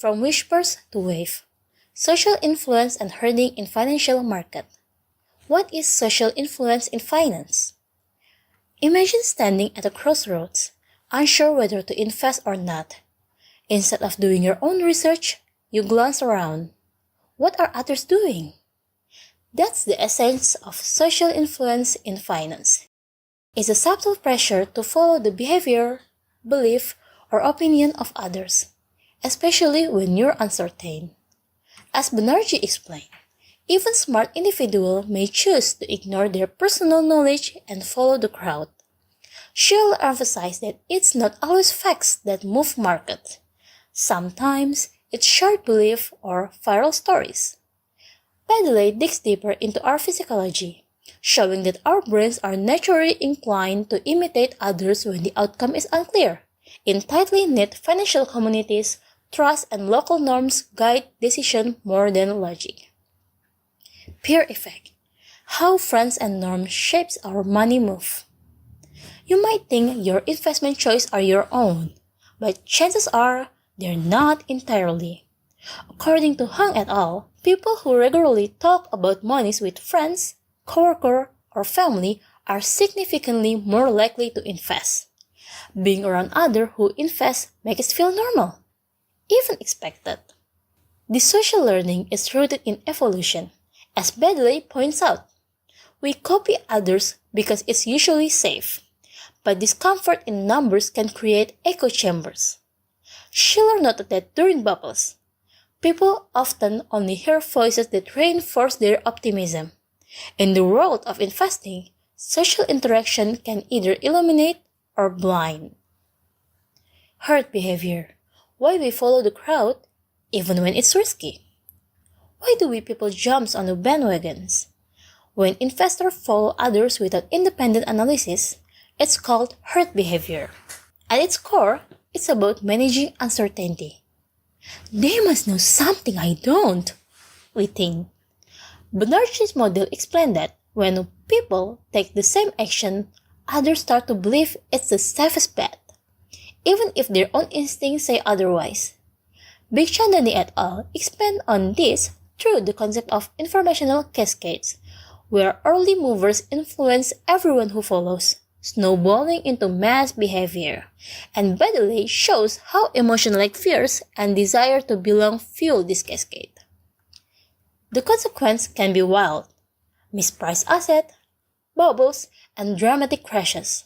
From whispers to wave. Social influence and herding in financial market. What is social influence in finance? Imagine standing at a crossroads, unsure whether to invest or not. Instead of doing your own research, you glance around. What are others doing? That's the essence of social influence in finance. It's a subtle pressure to follow the behavior, belief, or opinion of others, especially when you're uncertain. As Banerjee explained, even smart individuals may choose to ignore their personal knowledge and follow the crowd. She'll emphasize that it's not always facts that move market. Sometimes it's shared belief or viral stories. Pedale digs deeper into our physiology, showing that our brains are naturally inclined to imitate others when the outcome is unclear. In tightly knit financial communities, trust and local norms guide decision more than logic. Peer effect. How friends and norms shapes our money move. You might think your investment choices are your own, but chances are they're not entirely. According to Hung et al., people who regularly talk about monies with friends, coworkers, or family are significantly more likely to invest. Being around others who invest makes us feel normal, even expected. This social learning is rooted in evolution, as Bedley points out. We copy others because it's usually safe, but discomfort in numbers can create echo chambers. Schiller noted that during bubbles, people often only hear voices that reinforce their optimism. In the world of investing, social interaction can either illuminate or blind. Herd behavior. Why we follow the crowd even when it's risky? Why do we people jump on the bandwagons? When investors follow others without independent analysis, it's called herd behavior. At its core, it's about managing uncertainty. They must know something I don't, we think. Banerjee's model explained that when people take the same action, others start to believe it's the safest bet, even if their own instincts say otherwise. Bikhchandani et al. Expand on this through the concept of informational cascades, where early movers influence everyone who follows, snowballing into mass behavior, and Bedley shows how emotion like fears and desire to belong fuel this cascade. The consequence can be wild: mispriced asset, bubbles, and dramatic crashes.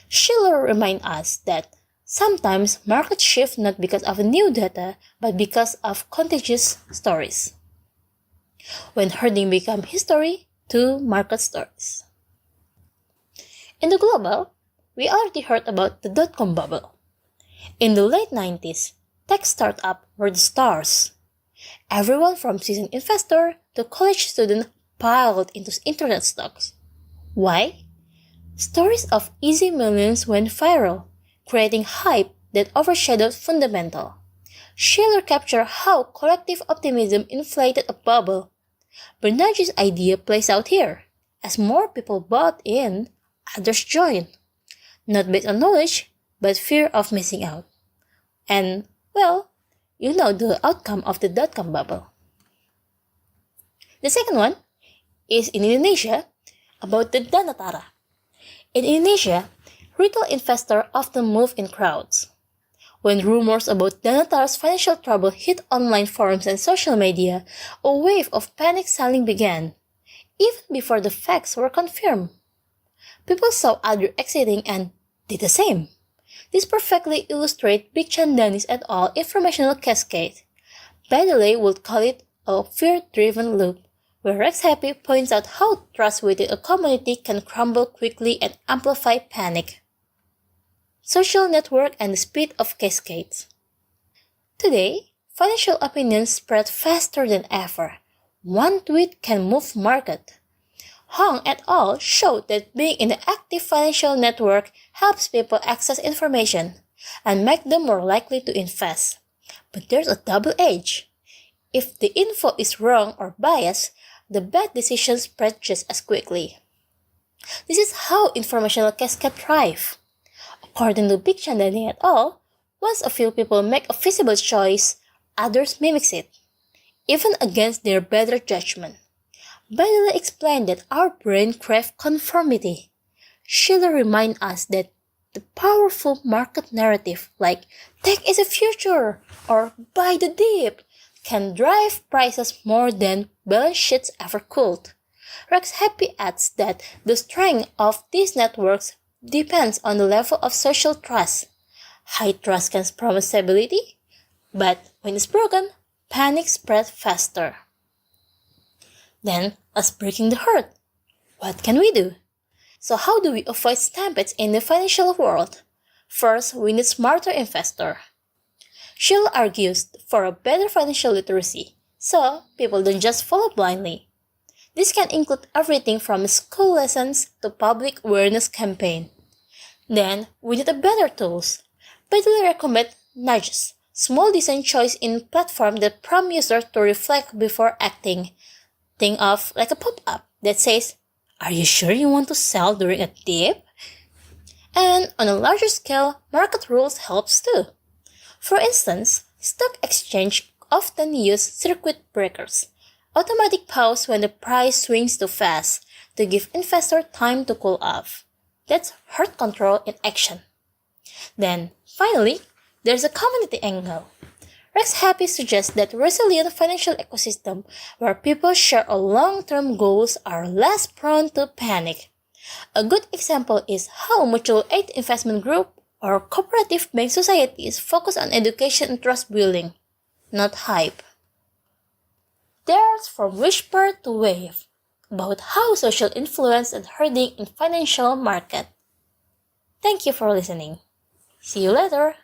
Schiller reminds us that sometimes markets shift not because of new data, but because of contagious stories. When herding becomes history, to market stories. In the global, we already heard about the dot-com bubble. In the late 90s, tech startups were the stars. Everyone from seasoned investor to college student piled into internet stocks. Why? Stories of easy millions went viral, creating hype that overshadowed fundamental. Schiller captured how collective optimism inflated a bubble. Banerjee's idea plays out here. As more people bought in, others joined. Not based on knowledge, but fear of missing out. And, well, you know the outcome of the dot-com bubble. The second one is in Indonesia, about the Danatara. In Indonesia, retail investors often move in crowds. When rumors about Danatara's financial trouble hit online forums and social media, a wave of panic selling began, even before the facts were confirmed. People saw others exiting and did the same. This perfectly illustrates Bikhchandani's et al. Informational cascade. Bedley would call it a fear-driven loop, where Rex Happy points out how trust within a community can crumble quickly and amplify panic. Social network and the speed of cascades. Today, financial opinions spread faster than ever. One tweet can move market. Hong et al. Showed that being in an active financial network helps people access information and make them more likely to invest. But there's a double edge. If the info is wrong or biased, the bad decisions spread just as quickly. This is how informational cascade thrive. According to Bikhchandani et al., once a few people make a feasible choice, others mimics it, even against their better judgment. Badala explained that our brain craves conformity. Sheila reminds us that the powerful market narrative like tech is the future or buy the dip can drive prices more than balance sheets ever could. Rex Happy adds that the strength of these networks depends on the level of social trust. High trust can promise stability, but when it's broken, panic spreads faster. Then, as breaking the herd, what can we do? So how do we avoid stampedes in the financial world? First, we need smarter investor. Sheila argues for a better financial literacy, so people don't just follow blindly. This can include everything from school lessons to public awareness campaign. Then, we need a better tools. Badly recommend nudges, small design choice in platform that prompt users to reflect before acting. Think of like a pop-up that says, "Are you sure you want to sell during a dip?" And on a larger scale, market rules helps too. For instance, stock exchange often use circuit breakers, automatic pause when the price swings too fast to give investor time to cool off. That's herd control in action. Then, finally, there's a community angle. Rex Happy suggests that resilient financial ecosystem where people share a long-term goals are less prone to panic. A good example is how mutual aid investment group or cooperative-based societies focus on education and trust building, not hype. There's from whisper to wave about how social influence and herding in financial market. Thank you for listening. See you later.